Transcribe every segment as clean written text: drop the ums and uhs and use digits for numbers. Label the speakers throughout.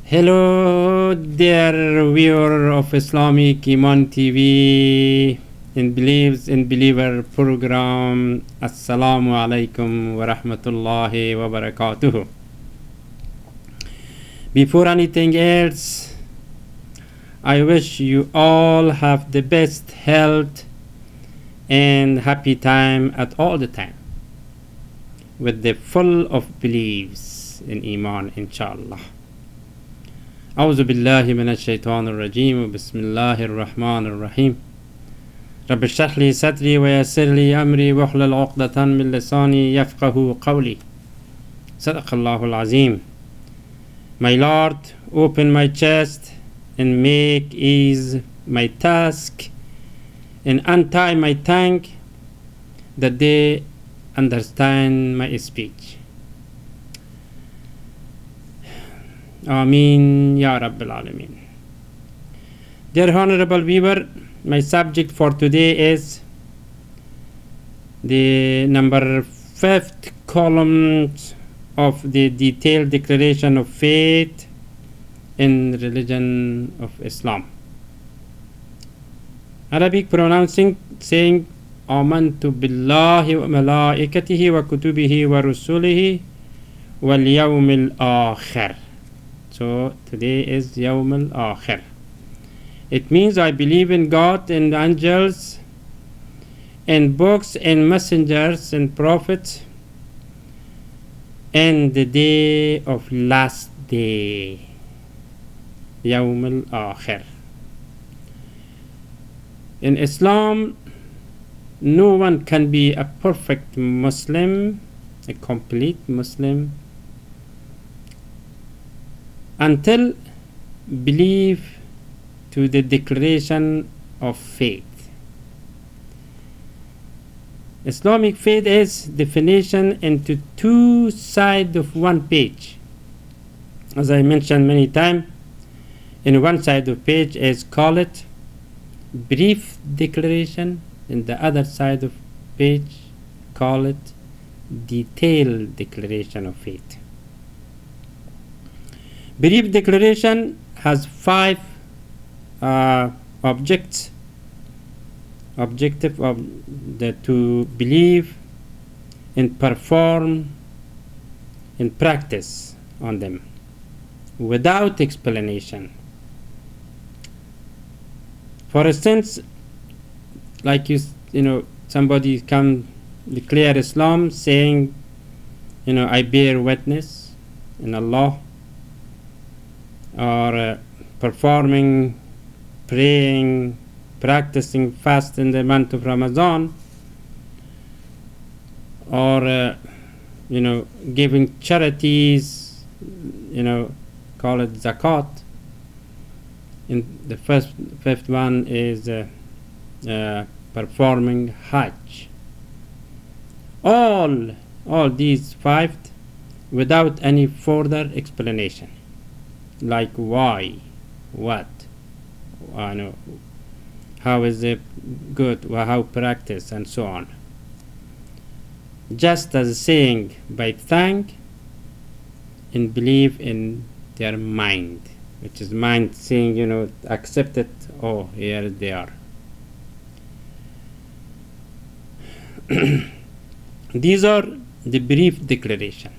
Speaker 1: Hello, dear viewer of Islamic Iman TV and Believes in Believer program. Assalamu alaikum wa rahmatullahi wa barakatuh. Before anything else, I wish you all have the best health and happy time at all the time, with the full of beliefs in Iman, inshallah. أعوذ بالله من الشيطان الرجيم بسم الله الرحمن الرحيم رب اشرح لي صدري ويسر لي أمري واحلل عقدة من لساني يفقه قولي صدق الله العظيم. My Lord, open my chest and make ease my task and untie my tongue that they understand my speech. Ameen Ya Rabbil Alameen. Dear Honorable Viewer, my subject for today is the number 5th column of the detailed declaration of faith in religion of Islam. Arabic pronouncing saying Amantu billahi wa malaikatihi wa kutubihi wa rusulihi wal yawmil akhir. So today is Yawm al-Akhir. It means I believe in God and angels and books and messengers and prophets and the day of last day, Yawm al-Akhir. In Islam, no one can be a perfect Muslim, a complete Muslim, until believe to the declaration of faith. Islamic faith is definition into two sides of one page. As I mentioned many times, in one side of page is call it brief declaration, and the other side of page call it detailed declaration of faith. Brief declaration has 5 objective of the to believe and perform and practice on them without explanation. For instance, like you know, somebody come declare Islam saying, I bear witness in Allah, or performing, praying, practicing fast in the month of Ramadan, or giving charities, call it zakat. And the fifth one is performing Hajj. All these 5 without any further explanation, like why, what, how is it good, how practice, and so on. Just as saying by thank and believe in their mind, which is mind saying, accept it, here they are. These are the brief declaration.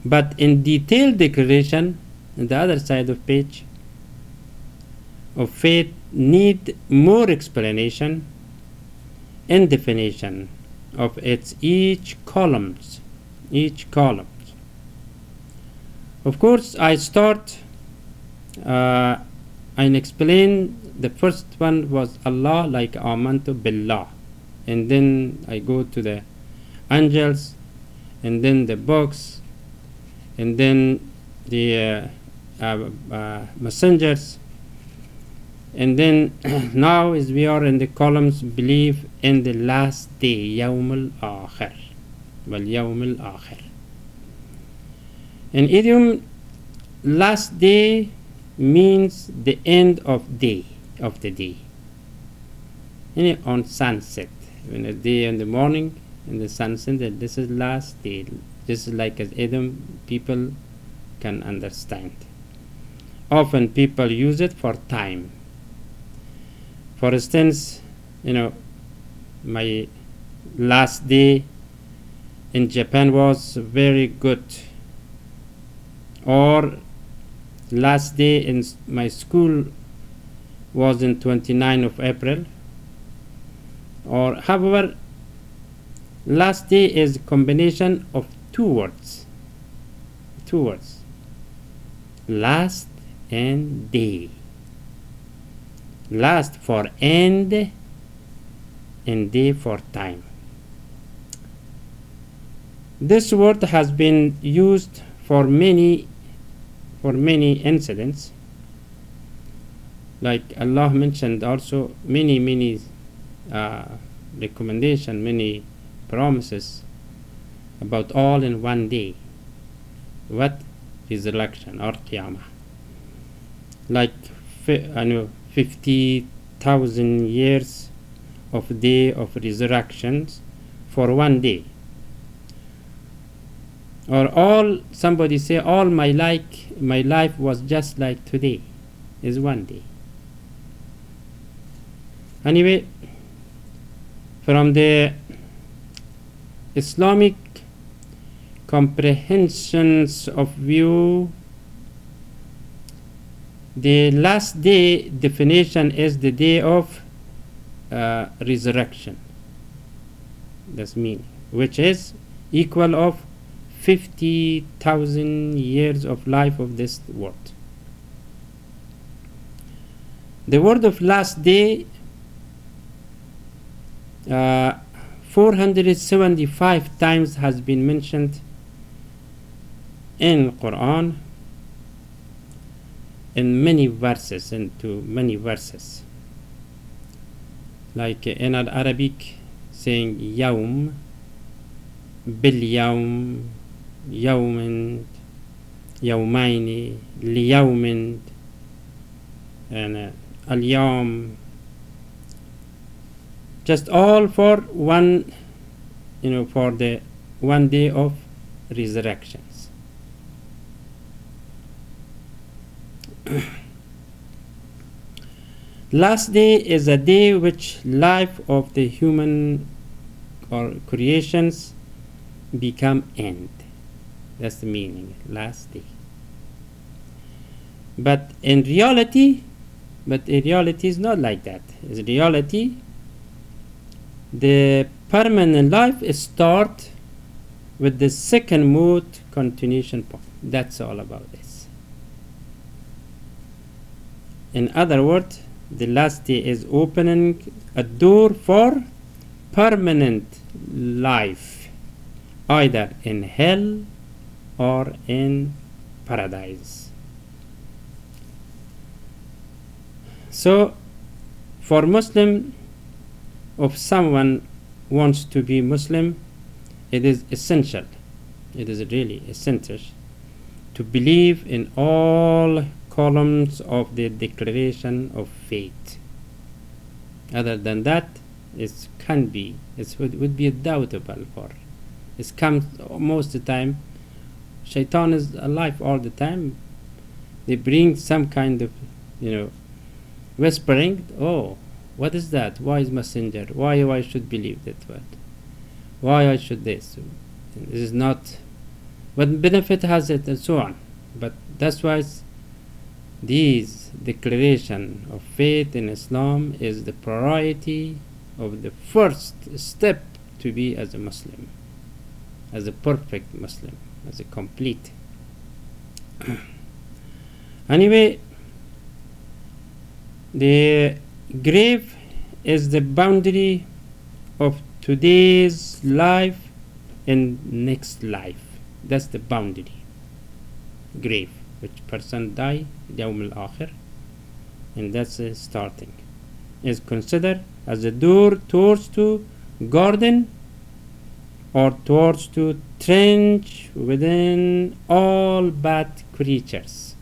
Speaker 1: But in detailed declaration, on the other side of page of faith, need more explanation and definition of its each columns. Of course, I start and explain the first one was Allah, like Amantu Billah, and then I go to the angels, and then the books, and then the messengers, and then now as we are in the columns believe in the last day, Yawm al-Akhir, wal Yawm al-Akhir. In idiom, last day means the end of the day. On sunset, when a day in the morning and the sunset, that this is last day. This is like as Adam people can understand. Often people use it for time. For instance, my last day in Japan was very good, or last day in my school was in 29th of April, or however, last day is a combination of two words, last and day. Last for end and day for time. This word has been used for many incidents, like Allah mentioned also many recommendation, many promises about all in one day. What? Resurrection or Qiyamah. Like 50,000 years of day of resurrections for one day. Or somebody say all my life was just like today is one day. Anyway, from the Islamic comprehensions of view, the last day definition is the day of resurrection. That's meaning, which is equal of 50,000 years of life of this world. The word of last day 475 times has been mentioned in Quran, in many verses, like in Arabic saying yawm, bil yawm, yawmin, yawmaini, liyawmin, and al yawm, just all for one, for the one day of resurrections. Last day is a day which life of the human or creations become end. That's the meaning, last day. But in reality is not like that. In reality, the permanent life start with the second mode continuation point. That's all about this. In other words, the last day is opening a door for permanent life, either in hell or in paradise. So, for Muslim, if someone wants to be Muslim, it is essential, it is really essential to believe in all columns of the declaration of faith. Other than that, it would be doubtable for. It comes most of the time. Shaitan is alive all the time. They bring some kind of, whispering. Oh, what is that? Why is messenger? Why I should believe that word? Why I should this? This is not. What benefit has it, and so on. But that's why these declaration of faith in Islam is the priority of the first step to be as a Muslim, as a perfect Muslim, as a complete. Anyway, the grave is the boundary of today's life and next life. That's the boundary. Grave, which person die, Yawm al-Akhir, and that's starting, is considered as a door towards to garden or towards to trench within all bad creatures,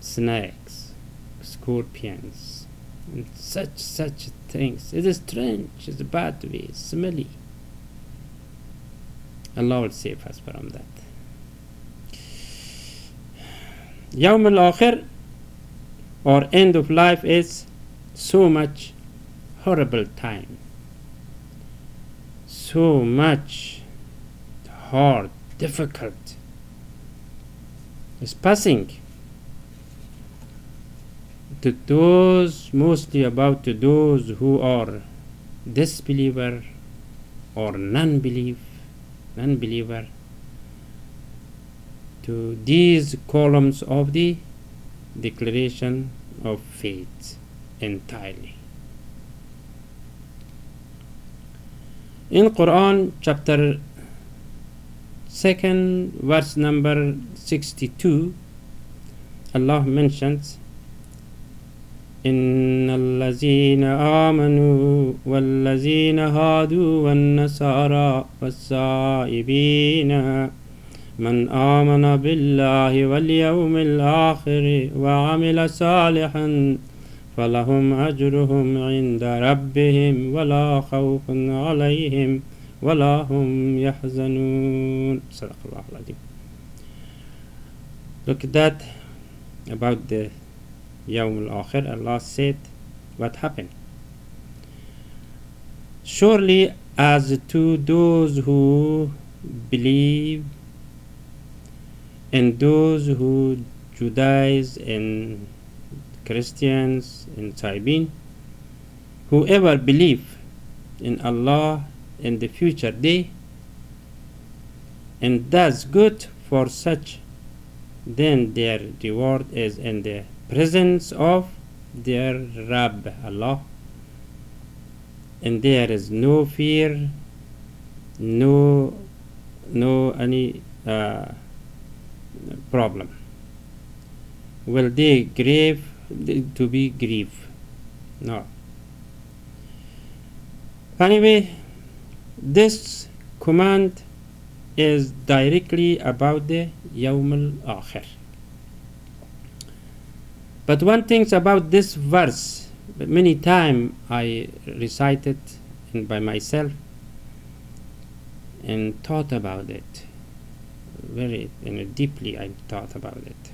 Speaker 1: snakes, scorpions, and such things. It is trench, it's a bad way, smelly. Allah will save us from that. Yawm al-Akhir, or end of life, is so much horrible time, so much hard, difficult. It's passing to those, mostly about to those who are disbeliever or non-believer, to these columns of the declaration of faith entirely. In Quran chapter 2, verse number 62, Allah mentions, إن الذين آمنوا والذين هادوا والنصارى والسائبين من آمن بالله واليوم الآخر وعمل صالحا فلهم أجرهم عند ربهم ولا خوف عليهم ولا هم يحزنون. صدق الله العظيم. Look at that about the Yawm al-Akhir. Allah said what happened. Surely as to those who believe and those who Judaize and Christians and Saibin, whoever believe in Allah in the future day and does good for such, then their reward is in the presence of their Rabb Allah, and there is no fear, no any problem. Will they grieve to be grief? No. Anyway, this command is directly about the Yawm al-Akhir. But one thing about this verse, many times I recited by myself and thought about it very deeply. I thought about it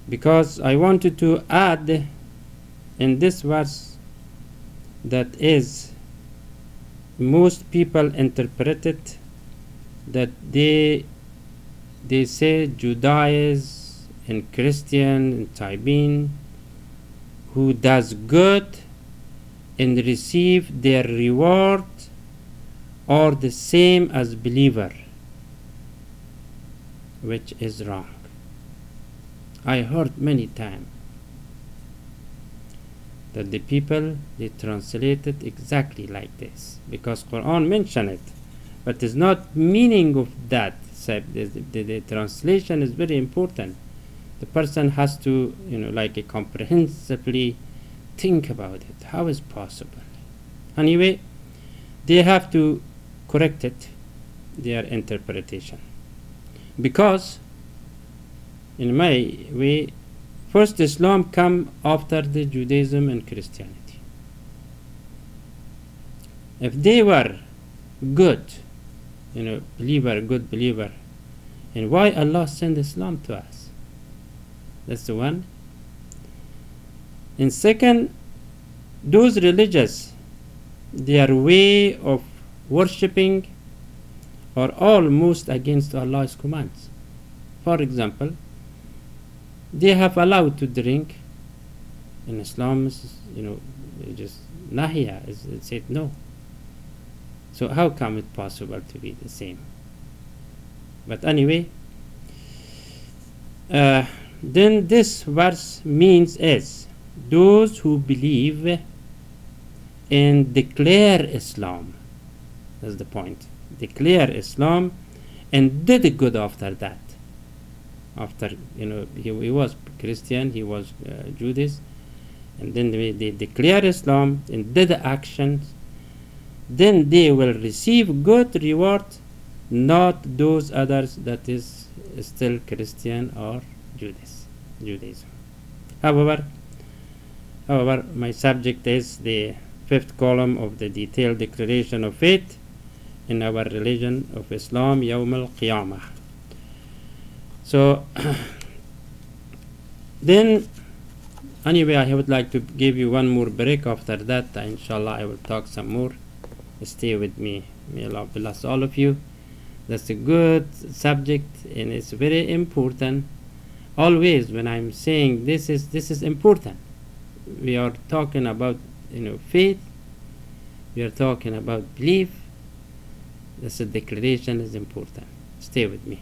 Speaker 1: because I wanted to add in this verse that is most people interpret it that they say Judaism and Christian and Saibin who does good and receive their reward are the same as believer, which is wrong. I heard many times that the people, they translate it exactly like this because Quran mentioned it, but it's not meaning of that. The translation is very important. The person has to, comprehensively think about it. How is possible? Anyway, they have to correct it, their interpretation. Because, in my way, first Islam come after the Judaism and Christianity. If they were good, good believer, and why Allah sent Islam to us? That's the one. And second, those religious, their way of worshipping are almost against Allah's commands. For example, they have allowed to drink. In Islam, just Nahiya, it said no. So how come it possible to be the same? But anyway, then this verse means is those who believe and declare Islam. That's the point. Declare Islam and did good after that. After he was Christian, he was Judas, and then they declare Islam and did the actions. Then they will receive good reward, not those others that is still Christian or Judaism. However, my subject is the fifth column of the detailed declaration of faith in our religion of Islam, Yawm al-Qiyamah. So then anyway, I would like to give you one more break. After that, inshallah, I will talk some more. Stay with me. May Allah bless all of you. That's a good subject, and it's very important. Always when I'm saying this is important. We are talking about faith. We are talking about belief. This declaration is important. Stay with me.